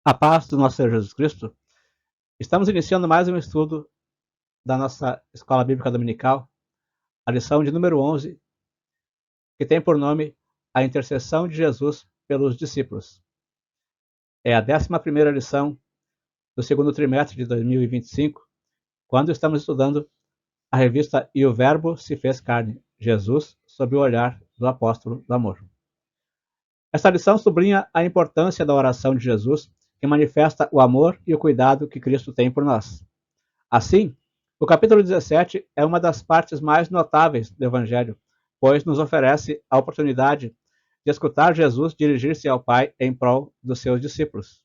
A paz do nosso Senhor Jesus Cristo. Estamos iniciando mais um estudo da nossa Escola Bíblica Dominical, a lição de número 11, que tem por nome A Intercessão de Jesus pelos Discípulos. É a 11ª lição do segundo trimestre de 2025, quando estamos estudando a revista E o Verbo se fez carne, Jesus sob o olhar do apóstolo do amor. Esta lição sublinha a importância da oração de Jesus, que manifesta o amor e o cuidado que Cristo tem por nós. Assim, o capítulo 17 é uma das partes mais notáveis do Evangelho, pois nos oferece a oportunidade de escutar Jesus dirigir-se ao Pai em prol dos seus discípulos.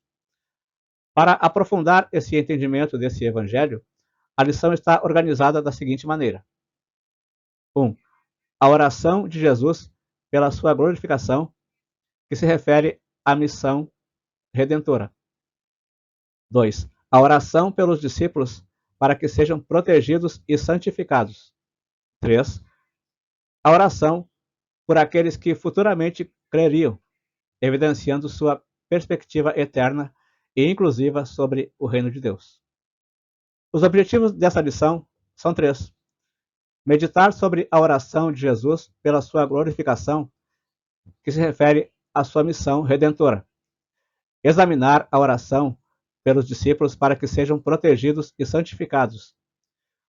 Para aprofundar esse entendimento desse Evangelho, a lição está organizada da seguinte maneira: 1. A oração de Jesus pela sua glorificação, que se refere à missão redentora. 2. A oração pelos discípulos para que sejam protegidos e santificados. 3. A oração por aqueles que futuramente creriam, evidenciando sua perspectiva eterna e inclusiva sobre o reino de Deus. Os objetivos dessa lição são 3. Meditar sobre a oração de Jesus pela sua glorificação, que se refere à sua missão redentora. Examinar a oração pelos discípulos para que sejam protegidos e santificados.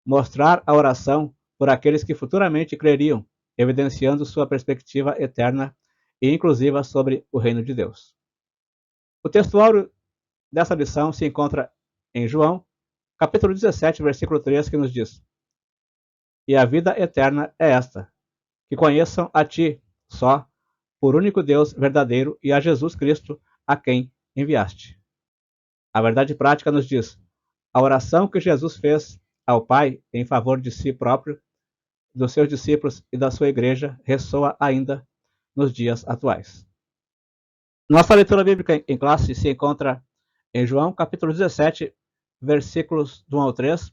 Mostrar a oração por aqueles que futuramente creriam, evidenciando sua perspectiva eterna e inclusiva sobre o reino de Deus. O textuário dessa lição se encontra em João, capítulo 17, versículo 3, que nos diz: E a vida eterna é esta, que conheçam a ti, só, por único Deus verdadeiro, e a Jesus Cristo, a quem enviaste. A verdade prática nos diz: a oração que Jesus fez ao Pai em favor de si próprio, dos seus discípulos e da sua igreja ressoa ainda nos dias atuais. Nossa leitura bíblica em classe se encontra em João, capítulo 17, versículos do 1 ao 3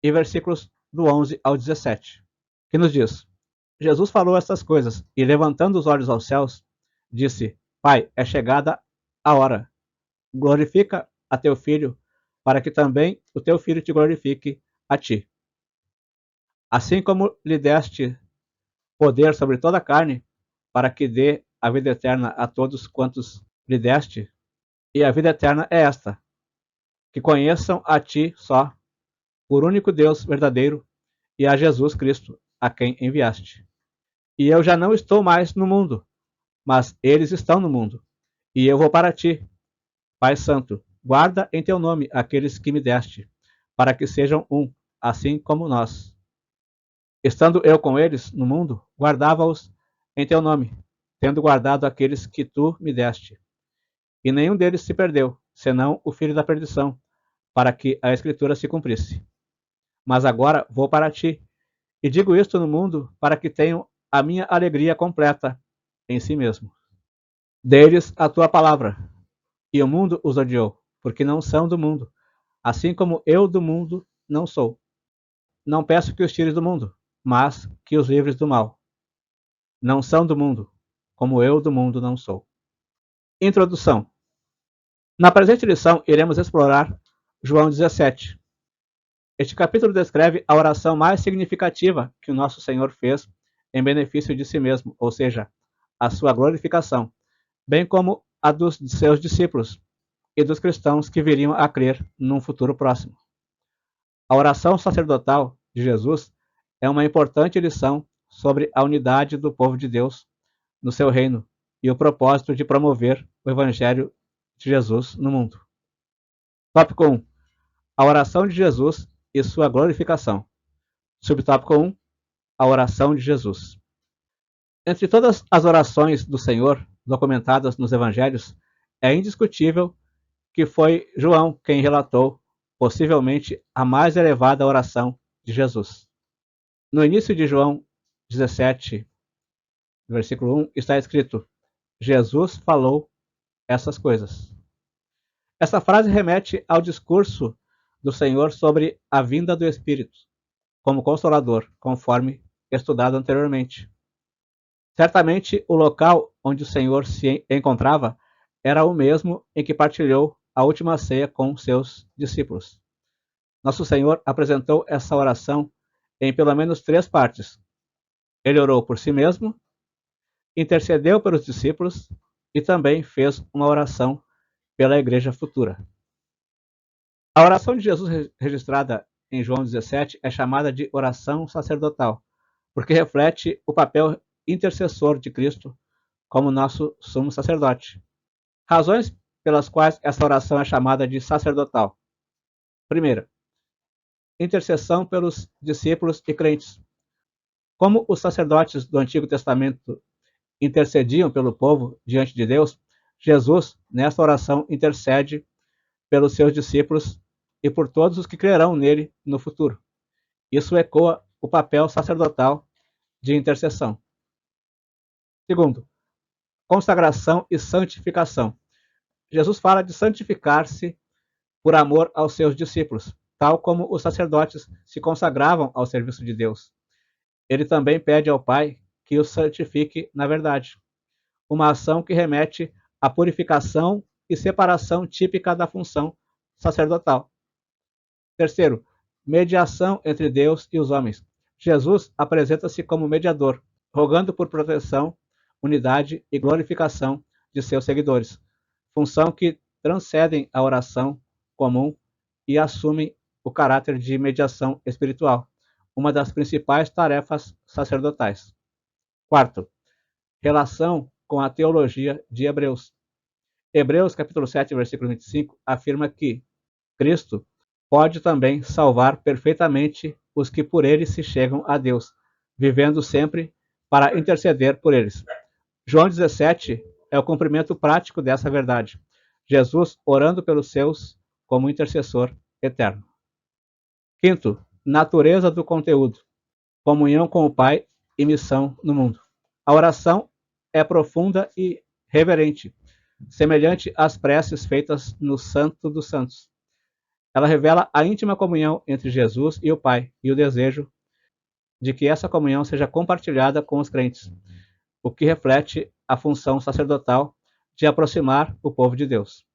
e versículos do 11 ao 17, que nos diz: Jesus falou estas coisas e, levantando os olhos aos céus, disse: Pai, é chegada a hora. Glorifica a teu Filho, para que também o teu Filho te glorifique a ti. Assim como lhe deste poder sobre toda a carne, para que dê a vida eterna a todos quantos lhe deste, e a vida eterna é esta, que conheçam a ti só, por único Deus verdadeiro, e a Jesus Cristo, a quem enviaste. E eu já não estou mais no mundo, mas eles estão no mundo, e eu vou para ti. Pai Santo, guarda em teu nome aqueles que me deste, para que sejam um, assim como nós. Estando eu com eles no mundo, guardava-os em teu nome, tendo guardado aqueles que tu me deste. E nenhum deles se perdeu, senão o filho da perdição, para que a Escritura se cumprisse. Mas agora vou para ti, e digo isto no mundo, para que tenham a minha alegria completa em si mesmo. Dê-lhes a tua palavra, e o mundo os odiou, porque não são do mundo, assim como eu do mundo não sou. Não peço que os tires do mundo, mas que os livres do mal. Não são do mundo, como eu do mundo não sou. Introdução. Na presente lição, iremos explorar João 17. Este capítulo descreve a oração mais significativa que o nosso Senhor fez em benefício de si mesmo, ou seja, a sua glorificação, bem como a dos seus discípulos e dos cristãos que viriam a crer num futuro próximo. A oração sacerdotal de Jesus é uma importante lição sobre a unidade do povo de Deus no seu reino e o propósito de promover o Evangelho de Jesus no mundo. Tópico 1. A oração de Jesus e sua glorificação. Subtópico 1. A oração de Jesus. Entre todas as orações do Senhor documentadas nos Evangelhos, é indiscutível que foi João quem relatou, possivelmente, a mais elevada oração de Jesus. No início de João 17, versículo 1, está escrito: Jesus falou essas coisas. Essa frase remete ao discurso do Senhor sobre a vinda do Espírito, como Consolador, conforme estudado anteriormente. Certamente, o local onde o Senhor se encontrava era o mesmo em que partilhou a última ceia com seus discípulos. Nosso Senhor apresentou essa oração em pelo menos 3 partes. Ele orou por si mesmo, intercedeu pelos discípulos e também fez uma oração pela igreja futura. A oração de Jesus registrada em João 17 é chamada de oração sacerdotal, porque reflete o papel intercessor de Cristo como nosso sumo sacerdote. Razões pelas quais essa oração é chamada de sacerdotal. Primeira, intercessão pelos discípulos e crentes. Como os sacerdotes do Antigo Testamento intercediam pelo povo diante de Deus, Jesus, nesta oração, intercede pelos seus discípulos e por todos os que crerão nele no futuro. Isso ecoa o papel sacerdotal de intercessão. Segundo, consagração e santificação. Jesus fala de santificar-se por amor aos seus discípulos, tal como os sacerdotes se consagravam ao serviço de Deus. Ele também pede ao Pai que os santifique na verdade, uma ação que remete à purificação e separação típica da função sacerdotal. Terceiro, mediação entre Deus e os homens. Jesus apresenta-se como mediador, rogando por proteção, unidade e glorificação de seus seguidores, função que transcendem a oração comum e assumem o caráter de mediação espiritual, uma das principais tarefas sacerdotais. Quarto, relação com a teologia de Hebreus. Hebreus capítulo 7, versículo 25, afirma que Cristo pode também salvar perfeitamente os que por ele se chegam a Deus, vivendo sempre para interceder por eles. João 17 é o cumprimento prático dessa verdade. Jesus orando pelos seus como intercessor eterno. Quinto, natureza do conteúdo. Comunhão com o Pai e missão no mundo. A oração é profunda e reverente, semelhante às preces feitas no Santo dos Santos. Ela revela a íntima comunhão entre Jesus e o Pai e o desejo de que essa comunhão seja compartilhada com os crentes, o que reflete a função sacerdotal de aproximar o povo de Deus.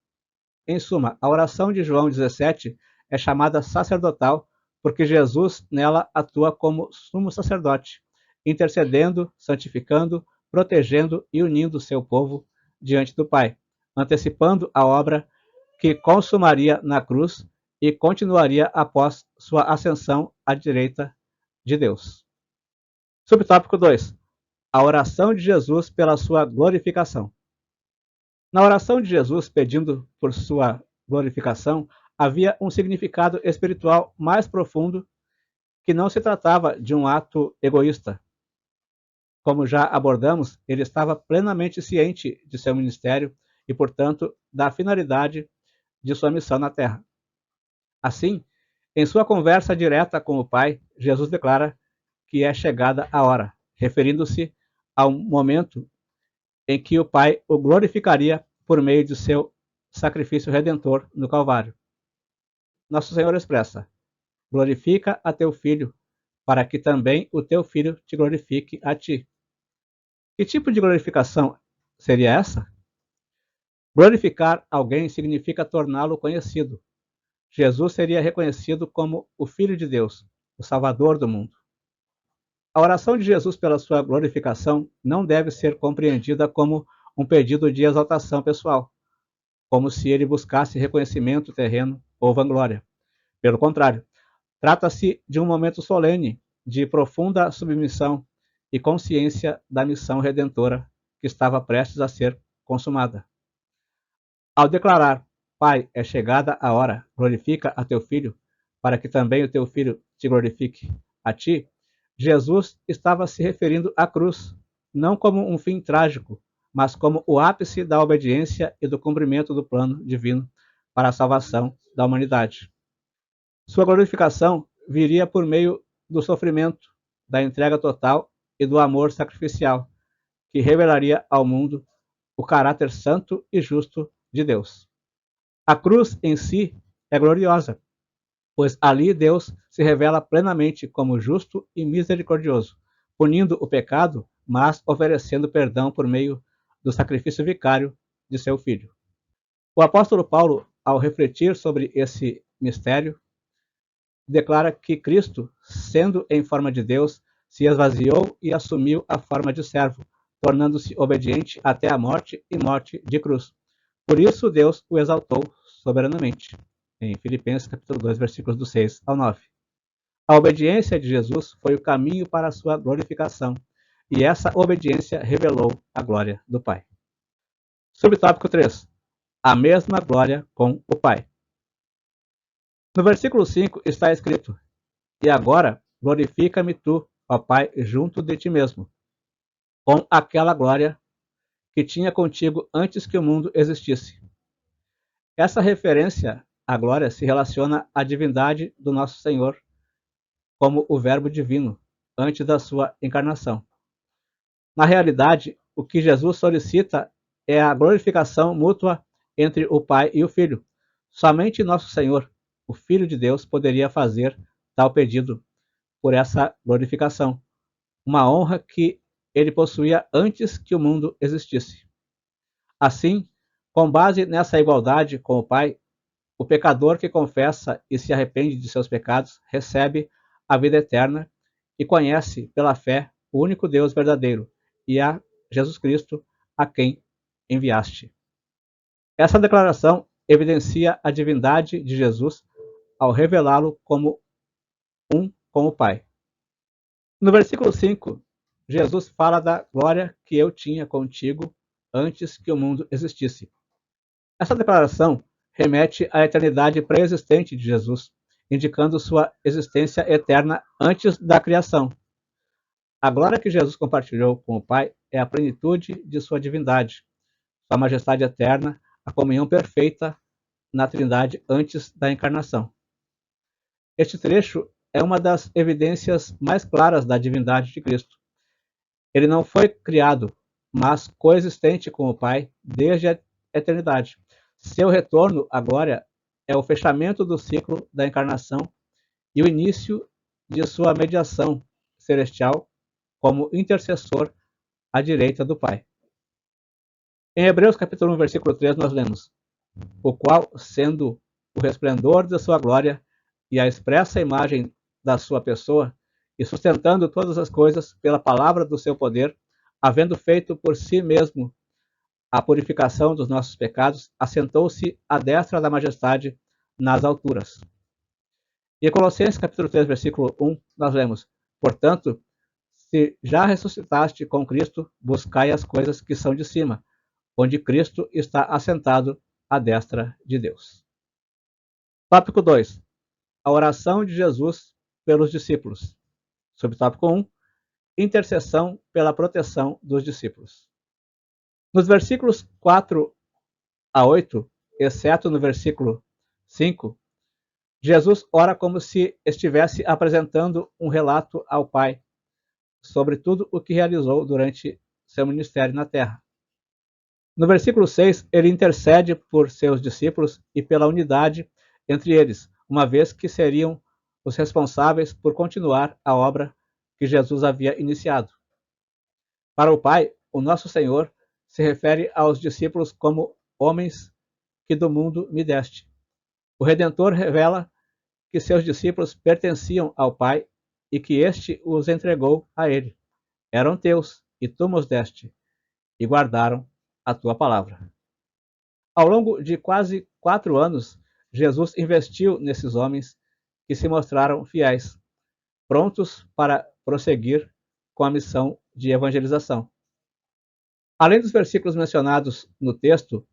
Em suma, a oração de João 17 é chamada sacerdotal porque Jesus nela atua como sumo sacerdote, intercedendo, santificando, protegendo e unindo seu povo diante do Pai, antecipando a obra que consumaria na cruz e continuaria após sua ascensão à direita de Deus. Subtópico 2. A oração de Jesus pela sua glorificação. Na oração de Jesus pedindo por sua glorificação, havia um significado espiritual mais profundo que não se tratava de um ato egoísta. Como já abordamos, ele estava plenamente ciente de seu ministério e, portanto, da finalidade de sua missão na Terra. Assim, em sua conversa direta com o Pai, Jesus declara que é chegada a hora, referindo-se ao momento em que o Pai o glorificaria por meio de seu sacrifício redentor no Calvário. Nosso Senhor expressa: glorifica a teu Filho, para que também o teu Filho te glorifique a ti. Que tipo de glorificação seria essa? Glorificar alguém significa torná-lo conhecido. Jesus seria reconhecido como o Filho de Deus, o Salvador do mundo. A oração de Jesus pela sua glorificação não deve ser compreendida como um pedido de exaltação pessoal, como se ele buscasse reconhecimento terreno ou vanglória. Pelo contrário, trata-se de um momento solene de profunda submissão e consciência da missão redentora que estava prestes a ser consumada. Ao declarar: Pai, é chegada a hora, glorifica a teu Filho, para que também o teu Filho te glorifique a ti, Jesus estava se referindo à cruz, não como um fim trágico, mas como o ápice da obediência e do cumprimento do plano divino para a salvação da humanidade. Sua glorificação viria por meio do sofrimento, da entrega total e do amor sacrificial, que revelaria ao mundo o caráter santo e justo de Deus. A cruz em si é gloriosa, pois ali Deus se revela plenamente como justo e misericordioso, punindo o pecado, mas oferecendo perdão por meio do sacrifício vicário de seu Filho. O apóstolo Paulo ao refletir sobre esse mistério, declara que Cristo, sendo em forma de Deus, se esvaziou e assumiu a forma de servo, tornando-se obediente até a morte e morte de cruz. Por isso Deus o exaltou soberanamente. Em Filipenses capítulo 2, versículos do 6 ao 9. A obediência de Jesus foi o caminho para a sua glorificação, e essa obediência revelou a glória do Pai. Subtópico 3. A mesma glória com o Pai. No versículo 5 está escrito: E agora glorifica-me tu, ó Pai, junto de ti mesmo, com aquela glória que tinha contigo antes que o mundo existisse. Essa referência à glória se relaciona à divindade do nosso Senhor como o Verbo divino antes da sua encarnação. Na realidade, o que Jesus solicita é a glorificação mútua entre o Pai e o Filho. Somente nosso Senhor, o Filho de Deus, poderia fazer tal pedido por essa glorificação, uma honra que ele possuía antes que o mundo existisse. Assim, com base nessa igualdade com o Pai, o pecador que confessa e se arrepende de seus pecados recebe a vida eterna e conhece pela fé o único Deus verdadeiro e a Jesus Cristo, a quem enviaste. Essa declaração evidencia a divindade de Jesus ao revelá-lo como um com o Pai. No versículo 5, Jesus fala da glória que eu tinha contigo antes que o mundo existisse. Essa declaração remete à eternidade pré-existente de Jesus, indicando sua existência eterna antes da criação. A glória que Jesus compartilhou com o Pai é a plenitude de sua divindade, sua majestade eterna, a comunhão perfeita na Trindade antes da encarnação. Este trecho é uma das evidências mais claras da divindade de Cristo. Ele não foi criado, mas coexistente com o Pai desde a eternidade. Seu retorno à glória é o fechamento do ciclo da encarnação e o início de sua mediação celestial como intercessor à direita do Pai. Em Hebreus capítulo 1, versículo 3, nós lemos: O qual, sendo o resplendor da sua glória e a expressa imagem da sua pessoa, e sustentando todas as coisas pela palavra do seu poder, havendo feito por si mesmo a purificação dos nossos pecados, assentou-se à destra da majestade nas alturas. E em Colossenses capítulo 3, versículo 1, nós lemos: Portanto, se já ressuscitaste com Cristo, buscai as coisas que são de cima, onde Cristo está assentado à destra de Deus. Tópico 2. A oração de Jesus pelos discípulos. Subtópico 1. Intercessão pela proteção dos discípulos. Nos versículos 4 a 8, exceto no versículo 5, Jesus ora como se estivesse apresentando um relato ao Pai sobre tudo o que realizou durante seu ministério na terra. No versículo 6, ele intercede por seus discípulos e pela unidade entre eles, uma vez que seriam os responsáveis por continuar a obra que Jesus havia iniciado. Para o Pai, o nosso Senhor se refere aos discípulos como homens que do mundo me deste. O Redentor revela que seus discípulos pertenciam ao Pai e que este os entregou a ele. Eram teus, e tu nos deste, e guardaram a tua palavra. Ao longo de quase 4 anos, Jesus investiu nesses homens que se mostraram fiéis, prontos para prosseguir com a missão de evangelização. Além dos versículos mencionados no texto,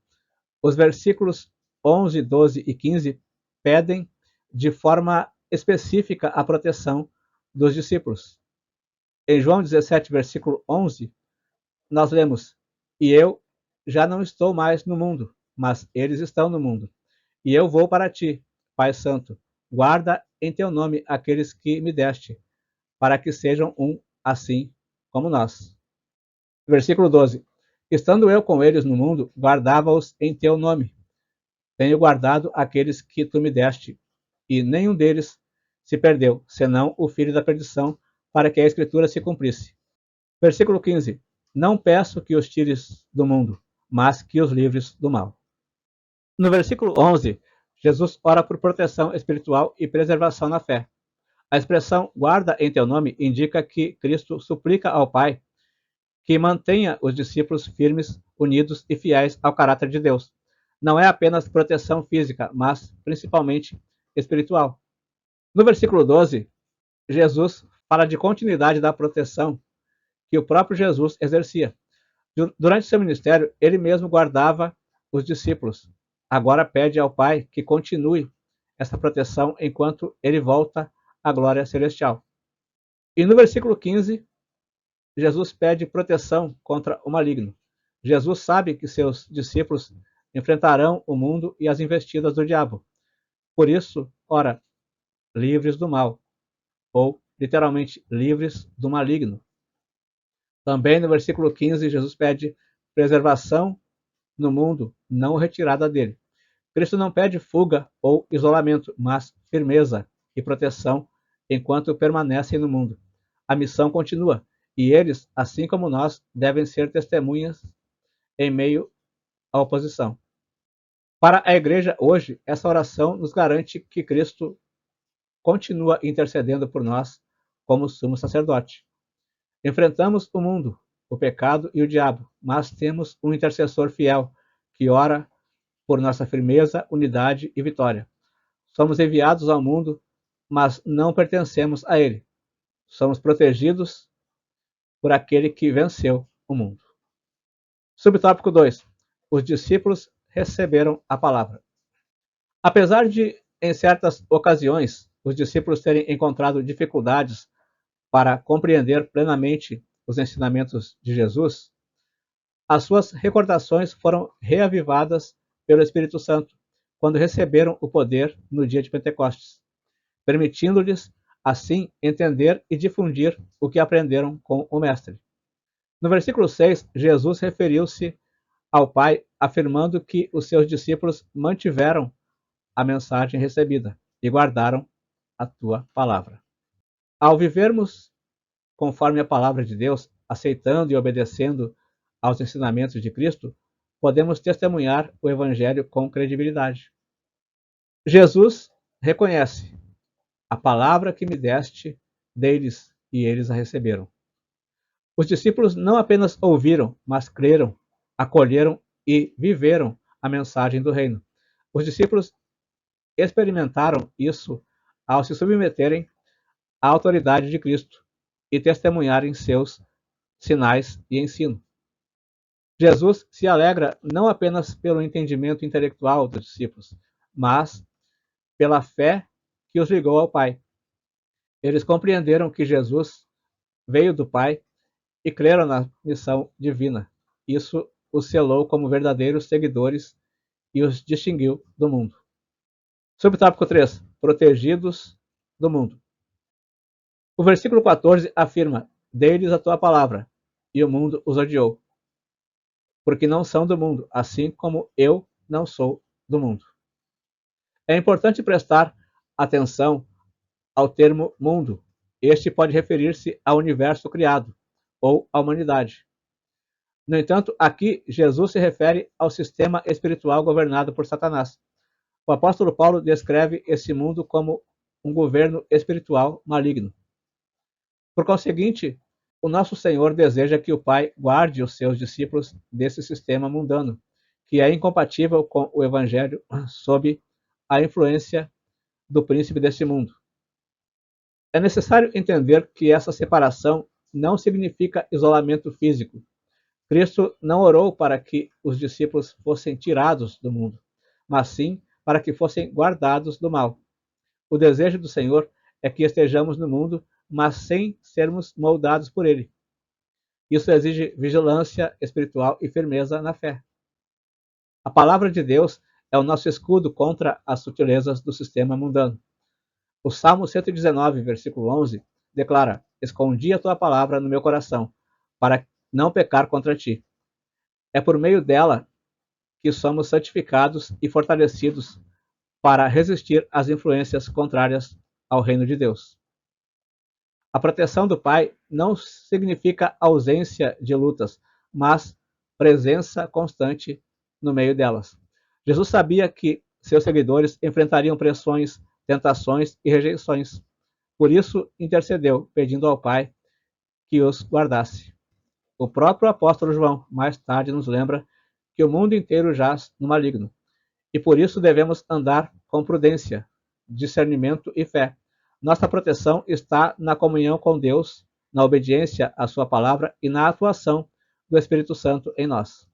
os versículos 11, 12 e 15 pedem de forma específica a proteção dos discípulos. Em João 17, versículo 11, nós lemos: E eu já não estou mais no mundo, mas eles estão no mundo. E eu vou para ti, Pai Santo. Guarda em teu nome aqueles que me deste, para que sejam um, assim como nós. Versículo 12. Estando eu com eles no mundo, guardava-os em teu nome. Tenho guardado aqueles que tu me deste, e nenhum deles se perdeu, senão o filho da perdição, para que a Escritura se cumprisse. Versículo 15. Não peço que os tires do mundo, mas que os livres do mal. No versículo 11, Jesus ora por proteção espiritual e preservação na fé. A expressão guarda em teu nome indica que Cristo suplica ao Pai que mantenha os discípulos firmes, unidos e fiéis ao caráter de Deus. Não é apenas proteção física, mas principalmente espiritual. No versículo 12, Jesus fala de continuidade da proteção que o próprio Jesus exercia. Durante seu ministério, ele mesmo guardava os discípulos. Agora pede ao Pai que continue essa proteção enquanto ele volta à glória celestial. E no versículo 15, Jesus pede proteção contra o maligno. Jesus sabe que seus discípulos enfrentarão o mundo e as investidas do diabo. Por isso, ora, livres do mal, ou literalmente livres do maligno. Também no versículo 15, Jesus pede preservação no mundo, não retirada dele. Cristo não pede fuga ou isolamento, mas firmeza e proteção enquanto permanecem no mundo. A missão continua, e eles, assim como nós, devem ser testemunhas em meio à oposição. Para a igreja hoje, essa oração nos garante que Cristo continua intercedendo por nós como sumo sacerdote. Enfrentamos o mundo, o pecado e o diabo, mas temos um intercessor fiel que ora por nossa firmeza, unidade e vitória. Somos enviados ao mundo, mas não pertencemos a ele. Somos protegidos por aquele que venceu o mundo. Subtópico 2. Os discípulos receberam a palavra. Apesar de, em certas ocasiões, os discípulos terem encontrado dificuldades para compreender plenamente os ensinamentos de Jesus, as suas recordações foram reavivadas pelo Espírito Santo quando receberam o poder no dia de Pentecostes, permitindo-lhes, assim, entender e difundir o que aprenderam com o Mestre. No versículo 6, Jesus referiu-se ao Pai, afirmando que os seus discípulos mantiveram a mensagem recebida e guardaram a tua palavra. Ao vivermos conforme a palavra de Deus, aceitando e obedecendo aos ensinamentos de Cristo, podemos testemunhar o Evangelho com credibilidade. Jesus reconhece: a palavra que me deste, dei-lhes, e eles a receberam. Os discípulos não apenas ouviram, mas creram, acolheram e viveram a mensagem do reino. Os discípulos experimentaram isso ao se submeterem à autoridade de Cristo e testemunharem seus sinais e ensino. Jesus se alegra não apenas pelo entendimento intelectual dos discípulos, mas pela fé que os ligou ao Pai. Eles compreenderam que Jesus veio do Pai e creram na missão divina. Isso os selou como verdadeiros seguidores e os distinguiu do mundo. Subtópico 3. Protegidos do mundo. O versículo 14 afirma: dei-lhes a tua palavra, e o mundo os odiou, porque não são do mundo, assim como eu não sou do mundo. É importante prestar atenção ao termo mundo. Este pode referir-se ao universo criado, ou à humanidade. No entanto, aqui Jesus se refere ao sistema espiritual governado por Satanás. O apóstolo Paulo descreve esse mundo como um governo espiritual maligno. Por conseguinte, o nosso Senhor deseja que o Pai guarde os seus discípulos desse sistema mundano, que é incompatível com o Evangelho sob a influência do príncipe deste mundo. É necessário entender que essa separação não significa isolamento físico. Cristo não orou para que os discípulos fossem tirados do mundo, mas sim para que fossem guardados do mal. O desejo do Senhor é que estejamos no mundo, mas sem sermos moldados por ele. Isso exige vigilância espiritual e firmeza na fé. A palavra de Deus é o nosso escudo contra as sutilezas do sistema mundano. O Salmo 119, versículo 11, declara: escondi a tua palavra no meu coração, para não pecar contra ti. É por meio dela que somos santificados e fortalecidos para resistir às influências contrárias ao reino de Deus. A proteção do Pai não significa ausência de lutas, mas presença constante no meio delas. Jesus sabia que seus seguidores enfrentariam pressões, tentações e rejeições. Por isso, intercedeu, pedindo ao Pai que os guardasse. O próprio apóstolo João, mais tarde, nos lembra que o mundo inteiro jaz no maligno, e por isso devemos andar com prudência, discernimento e fé. Nossa proteção está na comunhão com Deus, na obediência à sua palavra e na atuação do Espírito Santo em nós.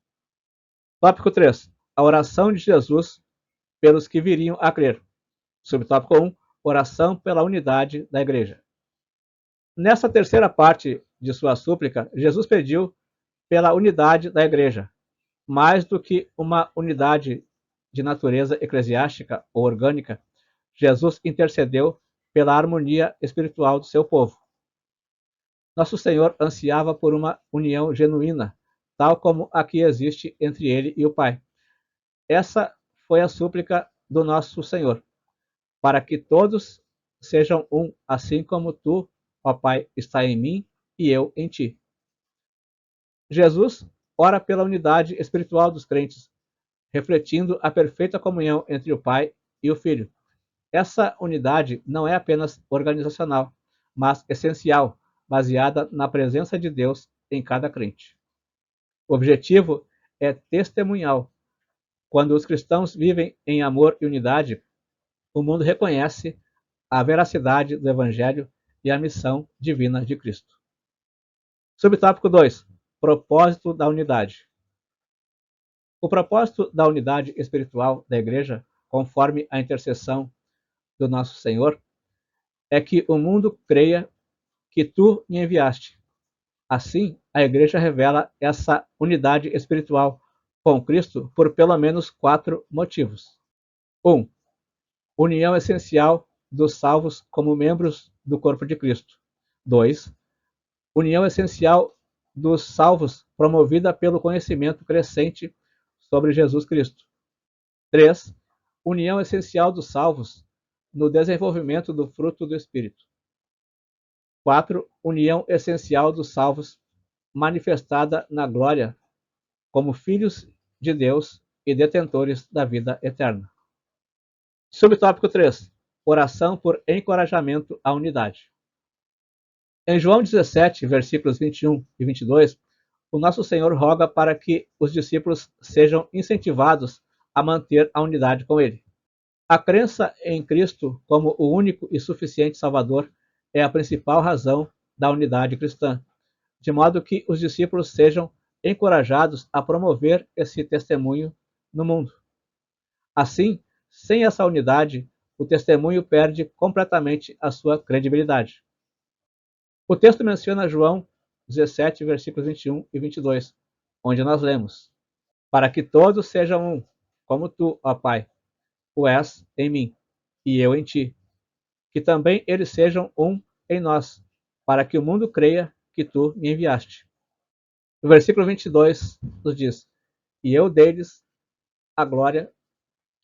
Tópico 3. A oração de Jesus pelos que viriam a crer. Subtópico 1. Oração pela unidade da igreja. Nessa terceira parte de sua súplica, Jesus pediu pela unidade da igreja, mais do que uma unidade de natureza eclesiástica ou orgânica. Jesus intercedeu pela harmonia espiritual do seu povo. Nosso Senhor ansiava por uma união genuína, tal como a que existe entre ele e o Pai. Essa foi a súplica do nosso Senhor, para que todos sejam um, assim como tu, ó Pai, está em mim e eu em ti. Jesus ora pela unidade espiritual dos crentes, refletindo a perfeita comunhão entre o Pai e o Filho. Essa unidade não é apenas organizacional, mas essencial, baseada na presença de Deus em cada crente. O objetivo é testemunhal. Quando os cristãos vivem em amor e unidade, o mundo reconhece a veracidade do Evangelho e a missão divina de Cristo. Subtópico 2. Propósito da unidade. O propósito da unidade espiritual da Igreja, conforme a intercessão do nosso Senhor, é que o mundo creia que tu me enviaste. Assim, a Igreja revela essa unidade espiritual com Cristo por pelo menos 4 motivos. 1. União essencial dos salvos como membros do corpo de Cristo. 2. União essencial dos salvos promovida pelo conhecimento crescente sobre Jesus Cristo. 3. União essencial dos salvos no desenvolvimento do fruto do Espírito. 4. União essencial dos salvos manifestada na glória como filhos de Deus e detentores da vida eterna. Subtópico 3. Oração por encorajamento à unidade. Em João 17, versículos 21 e 22, o nosso Senhor roga para que os discípulos sejam incentivados a manter a unidade com Ele. A crença em Cristo como o único e suficiente Salvador é a principal razão da unidade cristã, de modo que os discípulos sejam encorajados a promover esse testemunho no mundo. Assim, sem essa unidade, o testemunho perde completamente a sua credibilidade. O texto menciona João 17, versículos 21 e 22, onde nós lemos: para que todos sejam um, como tu, ó Pai, o és em mim, e eu em ti, que também eles sejam um em nós, para que o mundo creia que tu me enviaste. No versículo 22 nos diz: e eu dei-lhes a glória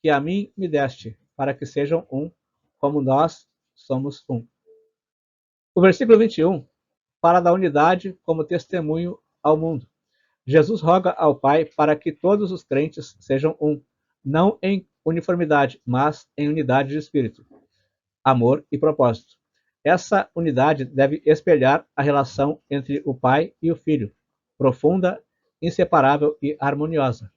que a mim me deste, para que sejam um, como nós somos um. O versículo 21 fala da unidade como testemunho ao mundo. Jesus roga ao Pai para que todos os crentes sejam um, não em uniformidade, mas em unidade de espírito, amor e propósito. Essa unidade deve espelhar a relação entre o Pai e o Filho, profunda, inseparável e harmoniosa,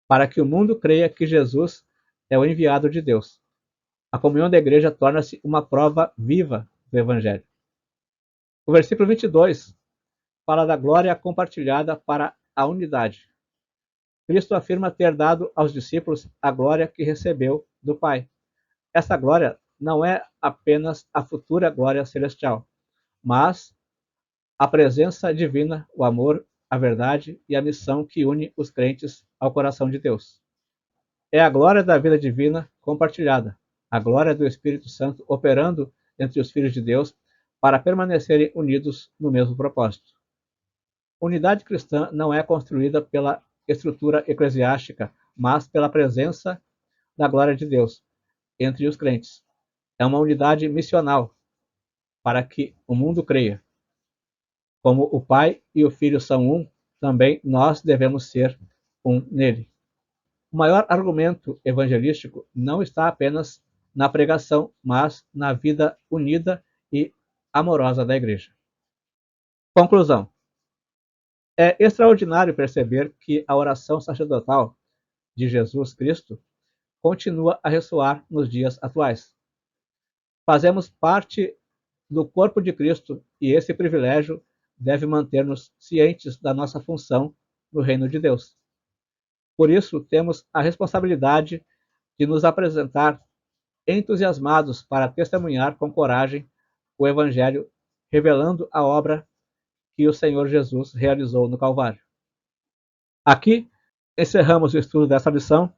para que o mundo creia que Jesus é o enviado de Deus. A comunhão da igreja torna-se uma prova viva do Evangelho. O versículo 22 fala da glória compartilhada para a unidade. Cristo afirma ter dado aos discípulos a glória que recebeu do Pai. Essa glória não é apenas a futura glória celestial, mas a presença divina, o amor, a verdade e a missão que une os crentes ao coração de Deus. É a glória da vida divina compartilhada, a glória do Espírito Santo operando entre os filhos de Deus para permanecerem unidos no mesmo propósito. Unidade cristã não é construída pela estrutura eclesiástica, mas pela presença da glória de Deus entre os crentes. É uma unidade missional para que o mundo creia. Como o Pai e o Filho são um, também nós devemos ser um nele. O maior argumento evangelístico não está apenas na pregação, mas na vida unida e amorosa da Igreja. Conclusão. É extraordinário perceber que a oração sacerdotal de Jesus Cristo continua a ressoar nos dias atuais. Fazemos parte do corpo de Cristo e esse privilégio deve manter-nos cientes da nossa função no reino de Deus. Por isso, temos a responsabilidade de nos apresentar entusiasmados para testemunhar com coragem o Evangelho, revelando a obra que o Senhor Jesus realizou no Calvário. Aqui encerramos o estudo dessa lição.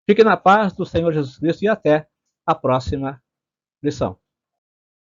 Fique na paz do Senhor Jesus Cristo e até a próxima lição.